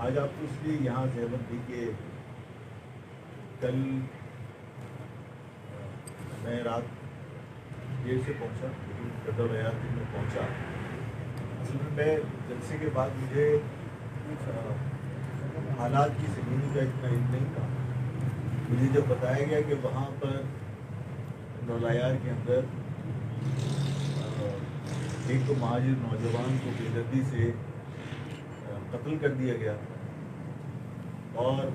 آج آپ کو اس لیے یہاں زحمت دی کہ کل میں رات دیر سے پہنچا، لیکن قدر حیات میں پہنچا. اصل میں جلسے کے بعد مجھے حالات کی زمینی کا اتنا علم نہیں تھا. مجھے جب بتایا گیا کہ وہاں پر نولایار کے اندر ایک تو مہاجر نوجوان کو بے دردی سے قتل کر دیا گیا، اور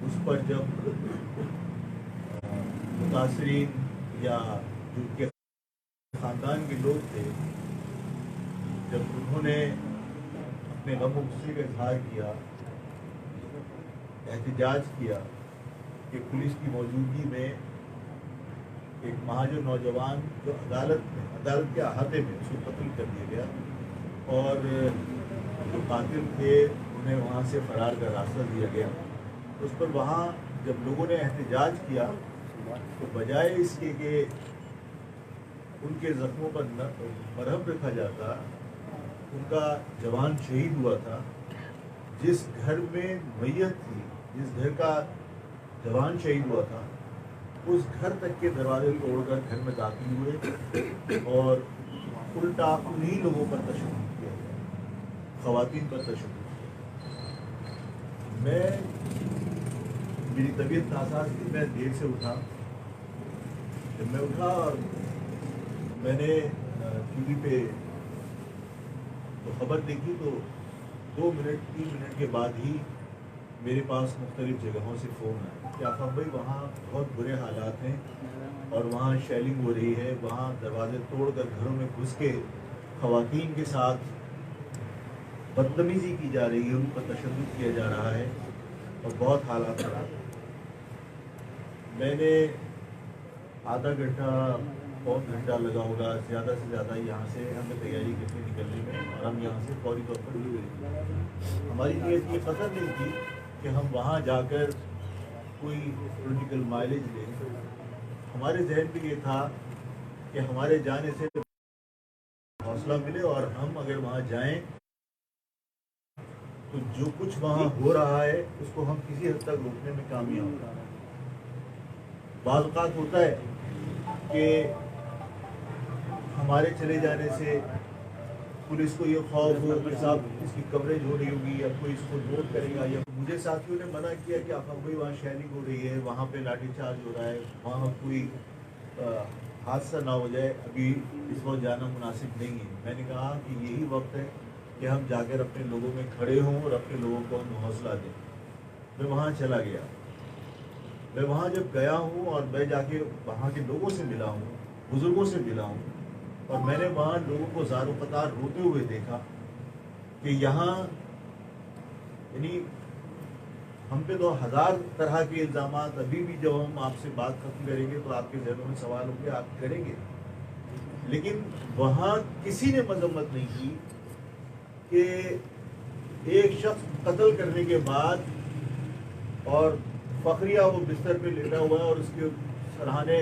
اس پر جب متاثرین یا جو کے خاندان کے لوگ تھے، جب انہوں نے اپنے غم و غصے کا اظہار کیا، احتجاج کیا کہ پولیس کی موجودگی میں ایک مہاجر نوجوان جو عدالت کے احاطے میں اس کو قتل کر دیا گیا، اور جو قاتل تھے انہیں وہاں سے فرار کا راستہ دیا گیا. اس پر وہاں جب لوگوں نے احتجاج کیا تو بجائے اس کے کہ ان کے زخموں پر مرہم رکھا جاتا، ان کا جوان شہید ہوا تھا. جس گھر میں میت تھی، جس گھر کا جوان شہید ہوا تھا، اس گھر تک کے دروازے توڑ کر گھر میں داخل ہوئے اور الٹا انہی لوگوں پر تشدد کیا گیا، خواتین پر تشدد کیا. میری طبیعت ناساز تھی، میں دیر سے اٹھا. جب میں اٹھا اور میں نے ٹی وی پہ تو خبر دیکھی تو 2 منٹ 3 منٹ کے بعد ہی میرے پاس مختلف جگہوں سے فون آئے کہ آفاق بھائی وہاں بہت برے حالات ہیں اور وہاں شیلنگ ہو رہی ہے، وہاں دروازے توڑ کر گھروں میں گھس کے خواتین کے ساتھ بدتمیزی کی جا رہی ہے، ان پر تشدد کیا جا رہا ہے اور بہت حالات خراب ہیں. میں نے آدھا گھنٹہ پون گھنٹہ لگا ہوگا زیادہ سے زیادہ یہاں سے ہمیں تیاری کرنے نکلنے میں، اور ہم یہاں سے فوری طور پر ہماری نیت یہ قطع نہیں تھی کہ ہم وہاں جا کر کوئی پولیٹیکل مائلیج لیں. ہمارے ذہن میں یہ تھا کہ ہمارے جانے سے حوصلہ ملے اور ہم اگر وہاں جائیں تو جو کچھ وہاں ہو رہا ہے اس کو ہم کسی حد تک روکنے میں کامیاب ہوں. بعض اوقات ہوتا ہے کہ ہمارے چلے جانے سے پولیس کو یہ خوف ہو کہ صاحب اس کی کوریج ہو رہی ہوگی یا کوئی اس کو نوٹ کرے گا. یا مجھے ساتھیوں نے منع کیا کہ آفاق بھائی وہاں شیلنگ ہو رہی ہے، وہاں پہ لاٹھی چارج ہو رہا ہے، وہاں کوئی حادثہ نہ ہو جائے، ابھی اس وقت جانا مناسب نہیں ہے. میں نے کہا کہ یہی وقت ہے کہ ہم جا کر اپنے لوگوں میں کھڑے ہوں اور اپنے لوگوں کو ہم حوصلہ دیں. میں وہاں چلا گیا. میں وہاں جب گیا ہوں اور میں جا کے وہاں کے لوگوں سے ملا ہوں، بزرگوں سے ملا ہوں، اور میں نے وہاں لوگوں کو زار و قطار روتے ہوئے دیکھا کہ یہاں یعنی ہم پہ تو 1000 طرح کے الزامات، ابھی بھی جب ہم آپ سے بات ختم کریں گے تو آپ کے ذہنوں میں سوال ہوں گے، آپ کریں گے. لیکن وہاں کسی نے مذمت نہیں کی کہ ایک شخص قتل کرنے کے بعد اور فخریہ وہ بستر پہ لیٹا ہوا ہے اور اس کے سرہانے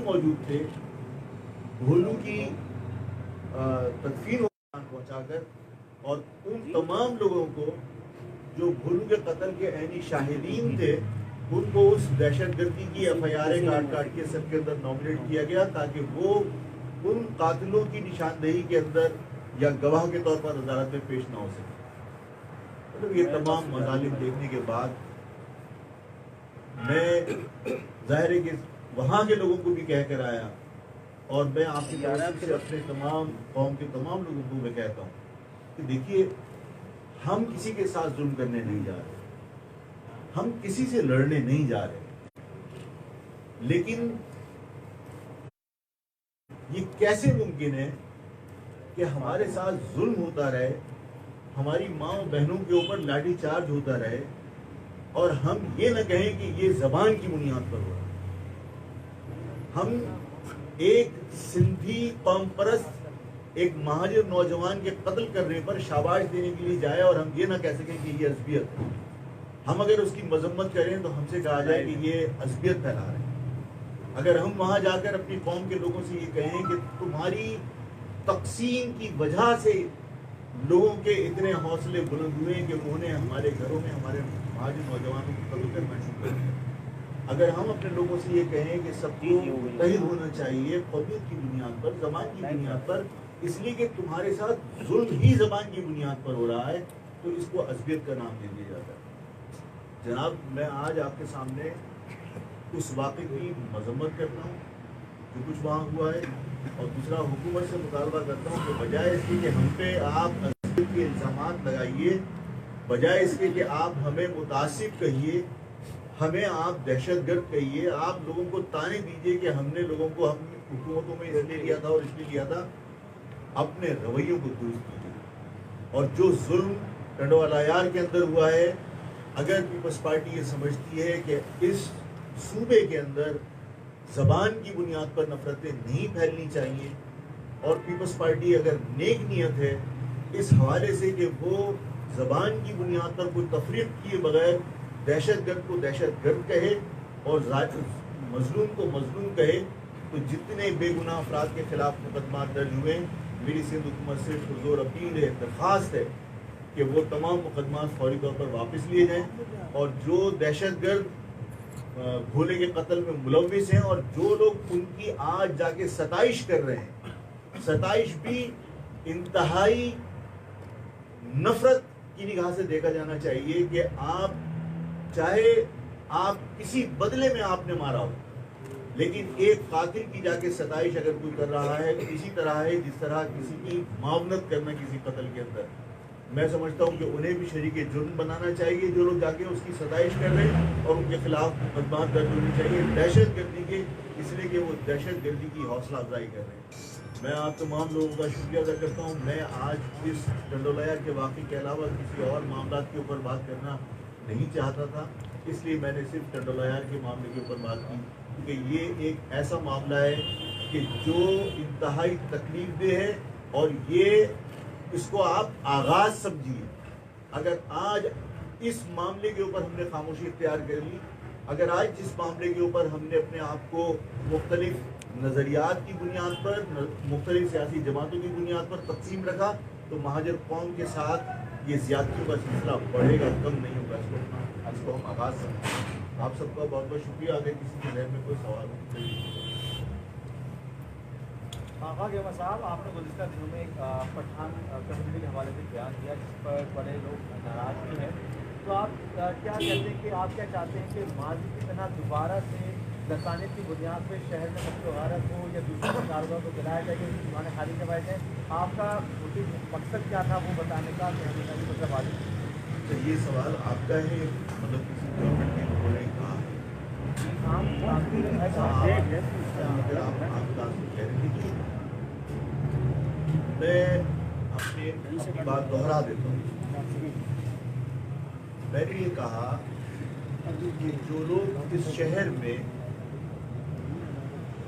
موجود تھے، بھولو کی تدفین پہنچا کر، اور ان تمام لوگوں کو جو بھولو کے قتل کے عینی شاہدین تھے ان کو اس دہشت گردی کی ایف آئی آر کاٹ کے سب کے اندر نامنیٹ کیا گیا تاکہ وہ ان قاتلوں کی نشاندہی کے اندر یا گواہ کے طور پر عدالت میں پیش نہ ہو سکے. مطلب یہ تمام مظالم دیکھنے کے بعد میں ظاہر ہے کہ وہاں کے لوگوں کو بھی کہہ کر آیا، اور میں آپ کی طرف سے اپنے تمام قوم کے تمام لوگوں کو میں کہتا ہوں کہ دیکھیے ہم کسی کے ساتھ ظلم کرنے نہیں جا رہے، ہم کسی سے لڑنے نہیں جا رہے، لیکن یہ کیسے ممکن ہے کہ ہمارے ساتھ ظلم ہوتا رہے، ہماری ماں و بہنوں کے اوپر لاٹھی چارج ہوتا رہے، اور ہم یہ نہ کہیں کہ یہ زبان کی بنیاد پر ہو رہا ہے. ہم ایک سندھی قوم پرست ایک مہاجر نوجوان کے قتل کرنے پر شاباش دینے کے لیے جائے اور ہم یہ نہ کہہ سکیں کہ یہ عصبیت ہے. ہم اگر اس کی مذمت کریں تو ہم سے کہا جائے کہ یہ عصبیت پھیلا رہے ہیں. اگر ہم وہاں جا کر اپنی قوم کے لوگوں سے یہ کہیں کہ تمہاری تقسیم کی وجہ سے लोगों के इतने हौसले बुलंद हुए कि उन्होंने हमारे घरों में हमारे महाजन नौजवानों को कत्ल करना शुरू कर दिया। अगर हम अपने लोगों से ये कहें कि सबको मुत्तहिद होना चाहिए कौमियत की बुनियाद पर, ज़बान की बुनियाद पर, इसलिए कि तुम्हारे साथ जुल्म ही ज़बान की बुनियाद पर हो रहा है, तो इसको अज़बियत का नाम दे दिया जाता है। जनाब, मैं आज आपके सामने उस वाक़े की मजम्मत करता हूँ जो कुछ वहाँ हुआ है, और दूसरा हुकूमत से मुतालबा करता हूँ कि बजाय इसके कि हम पे आप अज़बियत के इल्ज़ामात लगाइए, बजाय इसके कि आप हमें मुतासिब कहिए, हमें आप दहशतगर्द कहिए, आप लोगों को ताने दीजिए कि हमने लोगों को हम हुकूमतों में इसलिए लिया था और इसलिए लिया था, अपने रवैयों को दुरुस्त कीजिए। और जो जुल्म टंडवालायार के अंदर हुआ है, अगर पीपल्स पार्टी ये समझती है कि इस सूबे के अंदर ज़बान की बुनियाद पर नफरतें नहीं फैलनी चाहिए, और पीपल्स पार्टी अगर नेक नीयत है इस हवाले से कि वो ज़बान की बुनियाद पर कोई तफरीक किए बगैर दहशतगर्द को दहशतगर्द कहे और मजलूम को मजलूम कहे, तो जितने बेगुनाह अफराद के खिलाफ मुकदमा दर्ज हुए, मेरी सिंध हुकूमत से पुरजोर अपील है, दरख्वास्त है कि वो तमाम मुकदमा फौरी तौर पर वापस लिए जाएँ, और जो दहशतगर्द भोले के कत्ल में मुलविस हैं और जो लोग उनकी आज जाके सताइश कर रहे हैं, सताइश भी इंतहाई नफरत की निगाह से देखा जाना चाहिए कि आप चाहे आप किसी बदले में आपने मारा हो, लेकिन एक कातिल की जाके सताइश अगर कोई कर रहा है तो इसी तरह है जिस तरह किसी की मावनत करना किसी कत्ल के अंदर। मैं समझता हूँ कि उन्हें भी शरीक जुर्म बनाना चाहिए जो लोग जाके उसकी सताइश कर रहे हैं, और उनके खिलाफ मुकदमा दर्ज होनी चाहिए दहशत गर्दी के, इसलिए कि वो दहशत गर्दी की हौसला अफजाई कर रहे हैं। मैं आप तमाम लोगों का शुक्रिया अदा करता हूँ। मैं आज इस टंडोलायार के वाक़े के अलावा किसी और मामला के ऊपर बात करना नहीं चाहता था, इसलिए मैंने सिर्फ टंडोलायार के मामले के ऊपर बात की, क्योंकि ये एक ऐसा मामला है कि जो इंतहाई तकलीफदेह है, और ये इसको आप आगाज समझिए। अगर आज इस मामले के ऊपर हमने खामोशी इख्तियार कर ली, अगर आज जिस मामले के ऊपर हमने अपने आप को मुख्तलिफ नज़रियात की बुनियाद पर, मुख्तलिफ सियासी जमातों की बुनियाद पर तकसीम रखा, तो महाजर कौम के साथ ये ज़्यादतियों का सिलसिला बढ़ेगा, कम नहीं होगा। इसको हम आगाज समझें। आप सबका बहुत बहुत शुक्रिया। अगर किसी के जहन में कोई सवाल हो आगा गेमा साहब, आपने गुज़िश्ता दिनों में एक पठान कम्युनिटी के हवाले से बयान दिया जिस पर बड़े लोग नाराज़ भी हैं, तो आप क्या कहते हैं कि आप क्या चाहते हैं कि माजी की तरह दोबारा से लसानियत की बुनियाद पर शहर में नस्ल गैरत हो या दूसरे कारोबार को गिराया जाए, क्योंकि दीवाने खाली के बैठे हैं, आपका मकसद क्या था वो बताने का, कहने का भी मतलब आगे। तो ये सवाल आपका है, मतलब किसी गवर्नमेंट के लोगों ने कहा है, मैं अपनी बात दोहरा देता हूँ। मैंने ये कहा कि जो लोग इस शहर में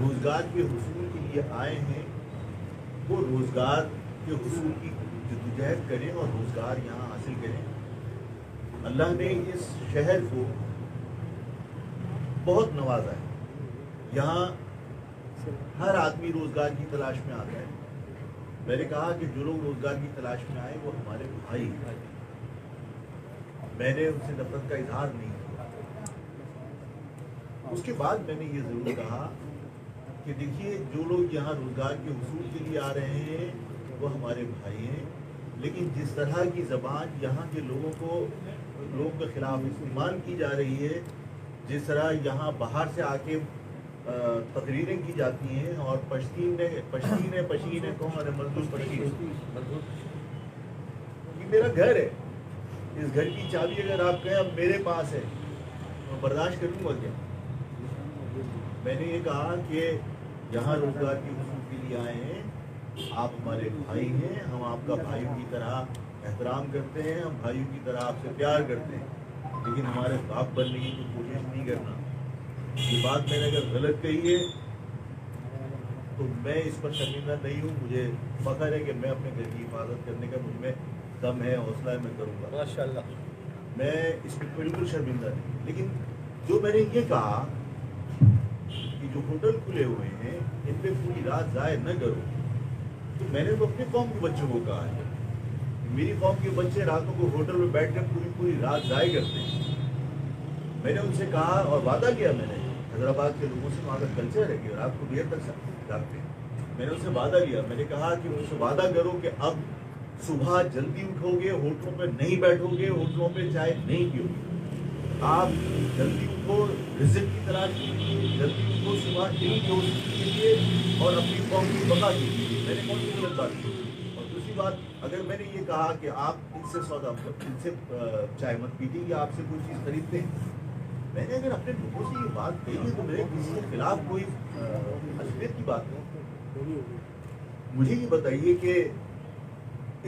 रोजगार के हुसूल के लिए आए हैं, वो रोजगार के हुसूल की जद्दोजहद करें और रोजगार यहाँ हासिल करें। अल्लाह ने इस शहर को बहुत नवाजा है, यहाँ हर आदमी रोजगार की तलाश में आता है। मैंने कहा कि जो लोग रोजगार की तलाश में आए वो हमारे भाई हैं, मैंने उनसे नफरत का इजहार नहीं किया। उसके बाद मैंने ये जरूर कहा कि देखिए, जो लोग यहाँ रोजगार के हुसूल के लिए आ रहे हैं वो हमारे भाई हैं, लेकिन जिस तरह की ज़बान यहाँ के लोगों के खिलाफ इस्तेमाल की जा रही है, जिस तरह यहाँ बाहर से आके तकरीरें की जाती हैं और पश्तीन है कौन है मजदूर पश्तीन, ये मेरा घर है, इस घर की चाबी अगर आप कहें अब मेरे पास है तो बर्दाश्त करूँगा क्या। मैंने ये कहा कि यहाँ रोजगार के हुसूल के लिए आए हैं, आप हमारे भाई हैं, हम आपका भाइयों की तरह एहतराम करते हैं, हम भाइयों की तरह आपसे प्यार करते हैं, लेकिन हमारे बाप बनने की कोई कोशिश नहीं करना। ये बात मैंने अगर गलत कही है तो मैं इस पर शर्मिंदा नहीं हूँ। मुझे फख्र है कि मैं अपने घर की हिफाजत करने का मुझमें दम है, हौसला है, मैं करूँगा माशाअल्लाह। मैं इस पर बिल्कुल शर्मिंदा नहीं। लेकिन जो मैंने ये कहा कि जो होटल खुले हुए हैं इन पर पूरी रात ज़ाया न करो, तो मैंने तो अपने कौम के बच्चों को कहा है, मेरी कौम के बच्चे रातों को होटल में बैठ कर पूरी पूरी रात ज़ाय करते हैं। मैंने उनसे कहा और वादा किया मैंने हैदराबाद के लोगों से, वहाँ का कल्चर है कि रात को देर तक जागते हैं। मैंने उनसे वादा किया, मैंने कहा कि उनसे वादा करो कि अब सुबह जल्दी उठोगे, होटलों पे नहीं बैठोगे, होटलों पे चाय नहीं पियोगे, आप जल्दी उठो, रिज़्क की तलाश कीजिए, जल्दी उठो, सुबह एक दोस्त कीजिए और अपनी कौम की बका कीजिए। मैंने कौन सी गलत बात की? और दूसरी बात, अगर मैंने ये कहा कि आप इनसे सौदा इनसे चाय मत पीजिए या आपसे कोई चीज़ खरीदते हैं, मैंने अगर अपने लोगों से ये बात कही है तो मेरे किसी के खिलाफ कोई असलियत की बात नहीं। मुझे ये बताइए कि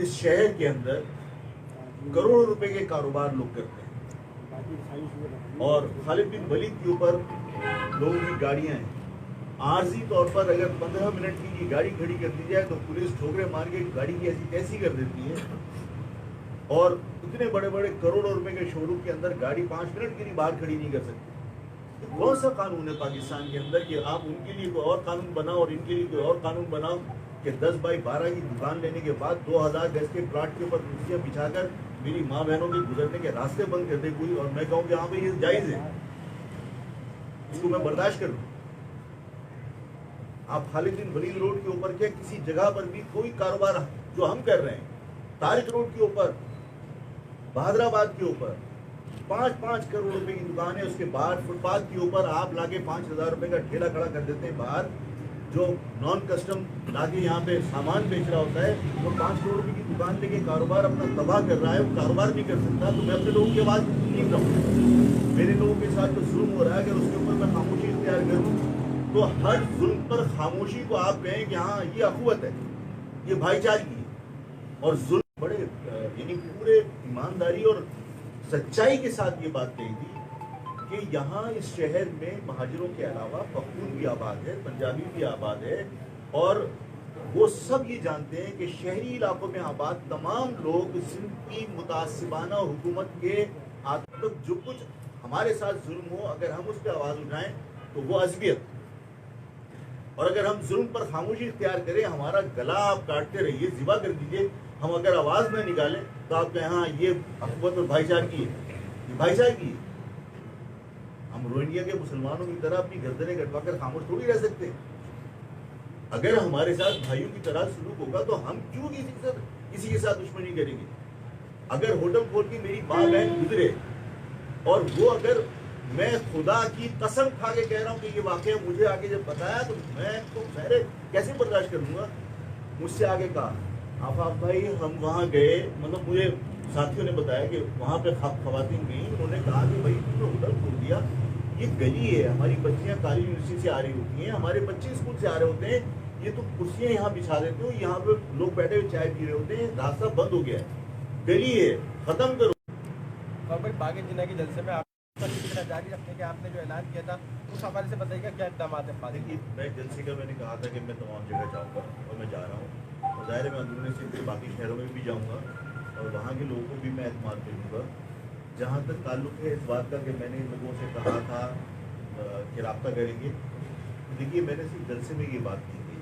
इस शहर के अंदर करोड़ों रुपए के कारोबार लोग करते हैं और खालिद बिन वलीद के ऊपर लोगों की गाड़ियां हैं। आर्जी तौर पर अगर 15 मिनट की ये गाड़ी खड़ी कर दी जाए तो पुलिस ठोकरे मार के गाड़ी की ऐसी तैसी कर देती है और इतने बड़े बड़े करोड़ों रुपए के शोरूम के अंदर गाड़ी 5 मिनट के लिए बाहर खड़ी नहीं कर सकती। तो कौन सा कानून है पाकिस्तान के अंदर कि आप उनके लिए कोई और कानून बनाओ और इनके लिए कोई और कानून बनाओ कि 10 बाई 12 की दुकान लेने के बाद 2000 गज के प्लाट के ऊपर कुर्सियां बिछाकर मेरी माँ बहनों के गुजरने के रास्ते बंद कर दे कोई, और मैं कहूँ कि हाँ भाई ये जायज़ है, इसको मैं बर्दाश्त कर लूँ। आप खालिद बिन वलीद रोड के ऊपर क्या किसी जगह पर भी कोई कारोबार जो हम कर रहे हैं, तारिक रोड के ऊपर, बहादुराबाद के ऊपर 5-5 करोड़ रुपए की दुकान है, उसके बाहर फुटपाथ के ऊपर आप लाके 5000 रुपए का ठेला खड़ा कर देते हैं बाहर, जो नॉन कस्टम लाके यहाँ पे सामान बेच रहा होता है, वो 5 करोड़ रुपए की दुकान लेके कारोबार अपना तबाह कर रहा है, वो कारोबार नहीं कर सकता। तो मैं अपने लोगों की आवाज़ नहीं कहूँ, मेरे लोगों के साथ जो जुल्म हो रहा है अगर उसके ऊपर मैं खामोशी इख्तियार करूँ तो हर जुल्म पर खामोशी को आप कहें कि हाँ ये अखुवत है, ये भाईचारगी है, और जुल्म बड़े यानी पूरे ईमानदारी और सच्चाई के साथ ये बात कही थी कि यहाँ इस शहर में महाजिरों के अलावा पख्तून भी आबाद है, पंजाबी भी आबाद है, और वो सब ये जानते हैं कि शहरी इलाकों में आबाद तमाम लोग सिंध की मुतासिबाना हुकूमत के आतंक जो कुछ हमारे साथ जुल्म हो, अगर हम उस पर आवाज़ उठाएं तो वो अज़बियत, और अगर हम जुल्म पर खामोशी इख्तियार करें, हमारा गला आप काटते रहिए, ज़िबा कर दीजिए, हम अगर आवाज़ न निकालें तो आप कहें हाँ ये अखवत और भाईचारगी है, ये भाईचारगी है। हम रोहिंग्या के मुसलमानों की तरह अपनी गर्दनें कटवाकर खामोश थोड़ी रह सकते हैं। अगर हमारे साथ भाइयों की तरह सलूक होगा तो हम क्यों किसी के साथ दुश्मनी करेंगे? अगर होटल खोल के मेरी माँ बहन गुजरे और वो अगर मैं खुदा की कसम खा के कह रहा हूँ कि ये वाकया मुझे आगे जब बताया तो मैं तो खैर कैसे बर्दाश्त कर लूँगा। मुझसे आगे कहा आफाक भाई हम वहाँ गए, मतलब मुझे साथियों ने बताया कि वहाँ पे खवातीन गई, उन्होंने कहा कि भाई तुमने होटल खोल दिया, ये गली है, हमारी बच्चियाँ कॉलेज यूनिवर्सिटी से आ रही होती हैं, हमारे बच्चे स्कूल से आ रहे होते हैं, ये तो कुर्सियाँ यहाँ बिछा देते हो, यहाँ पे लोग बैठे हुए चाय पी रहे होते हैं, रास्ता बंद हो गया है, गली है, खत्म करो। और भाई बागी जिला के जलसे में आप जारी रखने के आपने जो ऐलान किया था उस हवाले से बताइएगा क्या इक़दाम है? देखिए मैं जलसे का मैंने कहा था कि मैं तमाम जगह जाऊँगा और मैं जा रहा हूँ, और ज़ाहिर है मैं अंदरूनी सिंध के बाकी शहरों में भी जाऊँगा और वहाँ के लोगों को भी मैं एतमाद दे दूँगा। जहाँ तक ताल्लुक़ है इस बात का कि मैंने इन लोगों से कहा था कि रब्ता करेंगे, देखिए मैंने सिर्फ जलसे में ये बात की थी,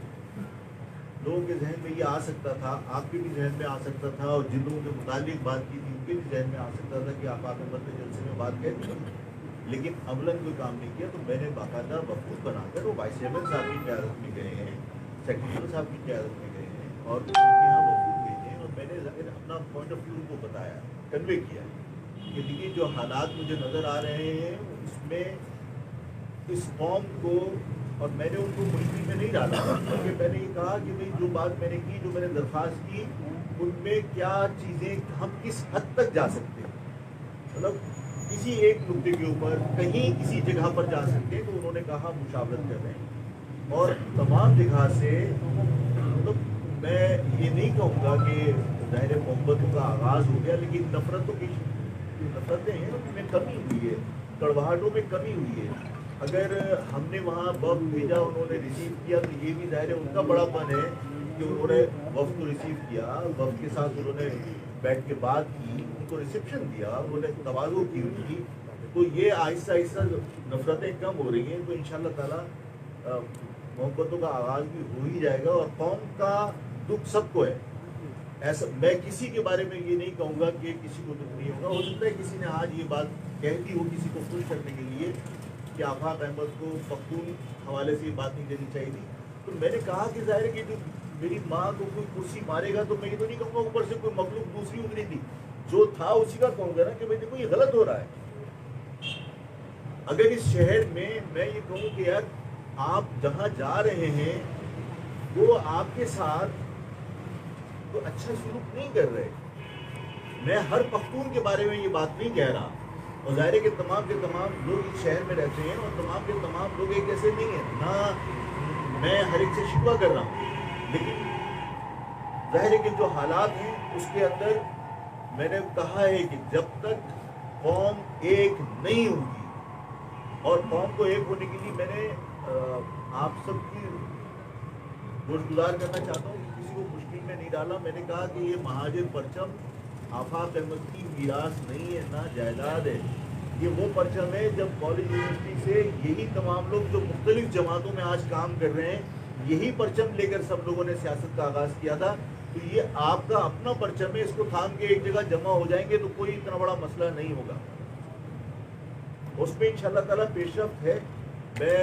लोगों के जहन में ये आ सकता था, आपके भी जहन में आ सकता था, और जिन लोगों के मुतालिक बात की थी उनके भी जहन में आ सकता था कि आप आकर जलसे में बात कह दी, लेकिन अमलन कोई काम नहीं किया। तो मैंने बाकायदा वफूद बनाकर वो वाइस चेयरमैन साहब की क़यादत में गए हैं, सेक्रेटरी साहब की क़यादत में गए हैं और उनके यहाँ वफूद भेजे, और मैंने अपना पॉइंट ऑफ व्यू उनको बताया, कन्वे किया कि देखिए जो हालात मुझे नज़र आ रहे हैं उसमें इस कौम को, और मैंने उनको मुश्किल में नहीं डाला, क्योंकि मैंने ये कहा कि भाई जो बात मैंने की, जो मैंने दरख्वास्त की, उनमें क्या चीज़ें हम किस हद तक जा सकते हैं, मतलब किसी एक नुक्ते के ऊपर कहीं किसी जगह पर जा सकते हैं। तो उन्होंने कहा मुशावरत कर रहे हैं, और तमाम जगह से मतलब मैं ये नहीं कहूँगा कि ज़ाहिर मोहब्बतों का आगाज़ हो गया, लेकिन नफरतें हैं उनमें कमी हुई है, कड़वाहटों में कमी हुई है। अगर हमने वहाँ वफ़द भेजा, उन्होंने रिसीव किया, तो ये भी ज़ाहिर उनका बड़ापन है कि उन्होंने वफ़द को रिसीव किया, वफ़द के साथ उन्होंने बैठ के बात की, उनको रिसेप्शन दिया, उन्होंने तवाज़ो की उनकी। तो ये आहिस्ता आहिस्ता नफ़रतें कम हो रही हैं, तो इंशाअल्लाह ताला मोहब्बतों का आगाज़ भी हो ही जाएगा। और कौम का दुख सबको है, ऐसा मैं किसी के बारे में ये नहीं कहूँगा कि किसी को दुख नहीं होगा। हो सकता है किसी ने आज ये बात कह दी हो किसी को खुश करने के लिए कि आफाक अहमद को पख्तून हवाले से ये बात नहीं करनी चाहिए थी। तो मैंने कहा कि जाहिर है कि जो मेरी माँ को कोई कुर्सी मारेगा तो मैं ये तो नहीं कहूँगा ऊपर से कोई मखलूक दूसरी उतरी थी, जो था उसी का कहूँगा ना कि भाई देखो ये गलत हो रहा है। अगर इस शहर में मैं ये कहूँ कि यार आप जहाँ जा रहे हैं वो आपके साथ तो अच्छा सलूक नहीं कर रहे। मैं हर पख्तून के बारे में ये बात नहीं कह रहा, और ज़ाहिर है कि तमाम के तमाम लोग इस शहर में रहते हैं और तमाम के तमाम लोग एक ऐसे नहीं हैं ना, मैं हर एक से शिकवा कर रहा हूँ, लेकिन ज़ाहिर है कि जो हालात हैं उसके अंदर मैंने कहा है कि जब तक कौम एक नहीं होगी, और कौम को एक होने के लिए मैंने आप सबकी गुज़ार करना चाहता हूँ कि किसी को मुश्किल में नहीं डाला। मैंने कहा कि ये महाजिर परचम आफाक अहमद की मीरास नहीं है ना जायदाद है, ये वो परचम है जब कॉलेज यूनिवर्सिटी से यही तमाम लोग जो मुख्तलिफ जमातों में आज काम कर रहे हैं यही परचम लेकर सब लोगों ने सियासत का आगाज़ किया था। तो ये आपका अपना परचम है, इसको थाम के एक जगह जमा हो जाएंगे तो कोई इतना बड़ा मसला नहीं होगा। उसमें इंशाअल्लाह ताला पेशरफ्त है। मैं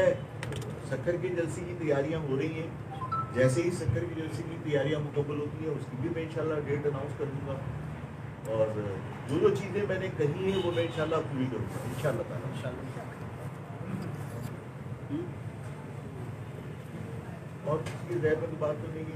सक्कर के जलसे की तैयारियां हो रही हैं, जैसे ही सक्कर की जलसे की तैयारियां मुकम्मल होती हैं उसकी भी मैं इंशाअल्लाह डेट अनाउंस कर दूंगा, और जो जो चीज़ें मैंने कही हैं वो मैं इंशाअल्लाह पूरी करूँगा इंशाअल्लाह ताला। और किसी जहर में तो बात तो नहीं की।